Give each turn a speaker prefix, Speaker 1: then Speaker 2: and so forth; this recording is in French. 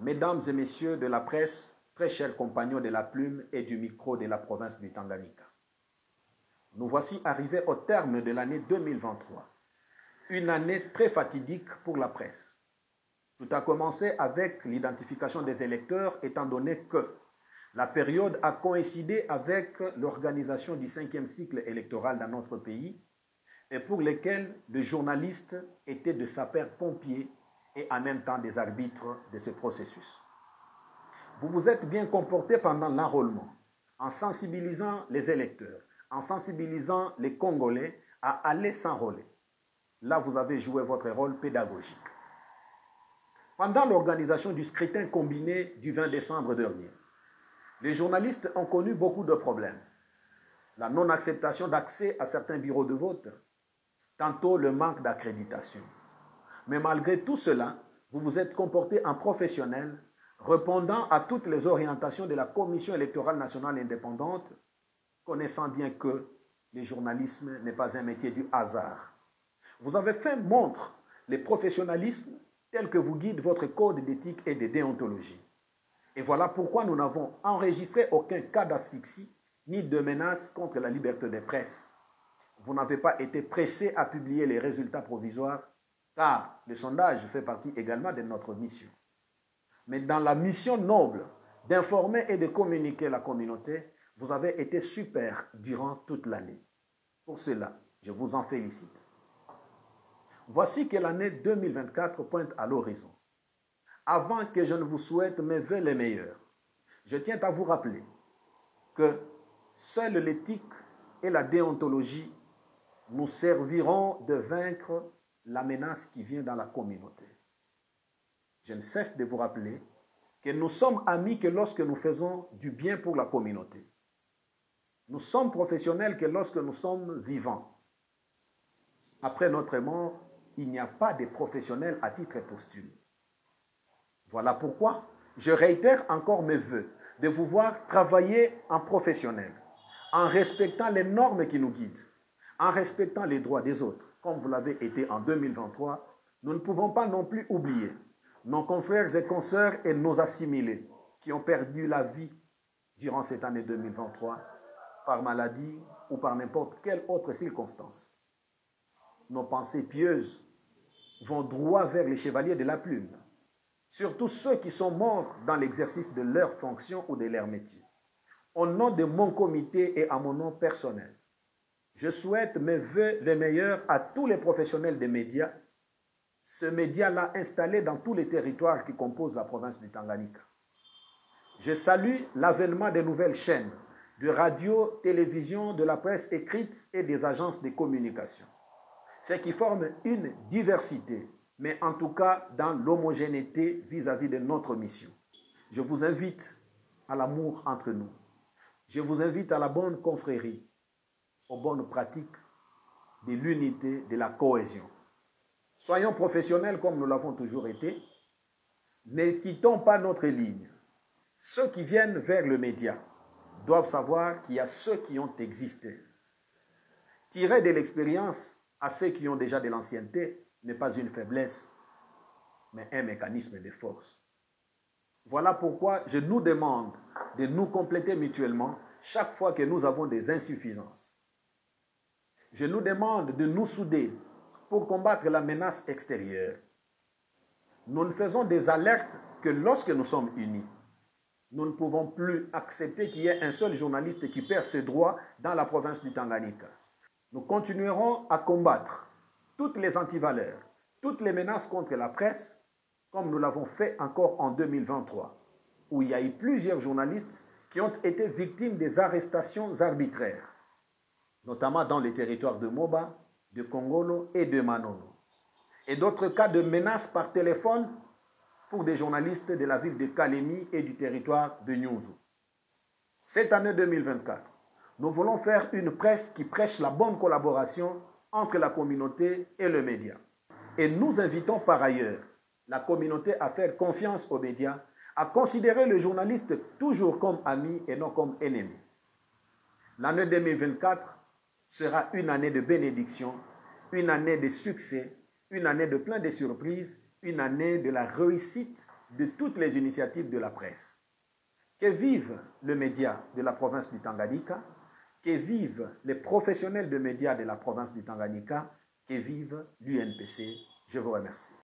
Speaker 1: Mesdames et messieurs de la presse, très chers compagnons de la plume et du micro de la province du Tanganyika, nous voici arrivés au terme de l'année 2023, une année très fatidique pour la presse. Tout a commencé avec l'identification des électeurs, étant donné que la période a coïncidé avec l'organisation du 5e cycle électoral dans notre pays et pour lesquels les journalistes étaient de sapeurs-pompiers et en même temps des arbitres de ce processus. Vous vous êtes bien comportés pendant l'enrôlement, en sensibilisant les électeurs, en sensibilisant les Congolais à aller s'enrôler. Là, vous avez joué votre rôle pédagogique. Pendant l'organisation du scrutin combiné du 20 décembre dernier, les journalistes ont connu beaucoup de problèmes. La non-acceptation d'accès à certains bureaux de vote, tantôt le manque d'accréditation. Mais malgré tout cela, vous vous êtes comportés en professionnels, répondant à toutes les orientations de la Commission électorale nationale indépendante, connaissant bien que le journalisme n'est pas un métier du hasard. Vous avez fait montre le professionnalisme tel que vous guide votre code d'éthique et de déontologie. Et voilà pourquoi nous n'avons enregistré aucun cas d'asphyxie ni de menace contre la liberté de presse. Vous n'avez pas été pressé à publier les résultats provisoires, car le sondage fait partie également de notre mission. Mais dans la mission noble d'informer et de communiquer la communauté, vous avez été super durant toute l'année. Pour cela, je vous en félicite. Voici que l'année 2024 pointe à l'horizon. Avant que je ne vous souhaite mes vœux les meilleurs, je tiens à vous rappeler que seule l'éthique et la déontologie nous serviront de vaincre la menace qui vient dans la communauté. Je ne cesse de vous rappeler que nous sommes amis que lorsque nous faisons du bien pour la communauté. Nous sommes professionnels que lorsque nous sommes vivants. Après notre mort, il n'y a pas de professionnels à titre posthume. Voilà pourquoi je réitère encore mes vœux de vous voir travailler en professionnel, en respectant les normes qui nous guident, en respectant les droits des autres, comme vous l'avez été en 2023. Nous ne pouvons pas non plus oublier nos confrères et consoeurs et nos assimilés qui ont perdu la vie durant cette année 2023 par maladie ou par n'importe quelle autre circonstance. Nos pensées pieuses vont droit vers les chevaliers de la plume, surtout ceux qui sont morts dans l'exercice de leur fonction ou de leur métier. Au nom de mon comité et à mon nom personnel, je souhaite mes vœux les meilleurs à tous les professionnels des médias, ce média-là installé dans tous les territoires qui composent la province du Tanganyika. Je salue l'avènement des nouvelles chaînes de radio, télévision, de la presse écrite et des agences de communication, ce qui forme une diversité, mais en tout cas dans l'homogénéité vis-à-vis de notre mission. Je vous invite à l'amour entre nous. Je vous invite à la bonne confrérie, aux bonnes pratiques de l'unité, de la cohésion. Soyons professionnels comme nous l'avons toujours été. Ne quittons pas notre ligne. Ceux qui viennent vers le média doivent savoir qu'il y a ceux qui ont existé. Tirer de l'expérience à ceux qui ont déjà de l'ancienneté n'est pas une faiblesse, mais un mécanisme de force. Voilà pourquoi je nous demande de nous compléter mutuellement chaque fois que nous avons des insuffisances. Je nous demande de nous souder pour combattre la menace extérieure. Nous ne faisons des alertes que lorsque nous sommes unis. Nous ne pouvons plus accepter qu'il y ait un seul journaliste qui perd ses droits dans la province du Tanganyika. Nous continuerons à combattre toutes les antivaleurs, toutes les menaces contre la presse, comme nous l'avons fait encore en 2023, où il y a eu plusieurs journalistes qui ont été victimes des arrestations arbitraires, notamment dans les territoires de Moba, de Kongolo et de Manono. Et d'autres cas de menaces par téléphone pour des journalistes de la ville de Kalemi et du territoire de Nyunzu. Cette année 2024, nous voulons faire une presse qui prêche la bonne collaboration entre la communauté et le média. Et nous invitons par ailleurs la communauté à faire confiance aux médias, à considérer le journaliste toujours comme ami et non comme ennemi. L'année 2024 sera une année de bénédiction, une année de succès, une année de plein de surprises, une année de la réussite de toutes les initiatives de la presse. Que vive le média de la province du Tanganyika, que vivent les professionnels de médias de la province du Tanganyika, que vive l'UNPC. Je vous remercie.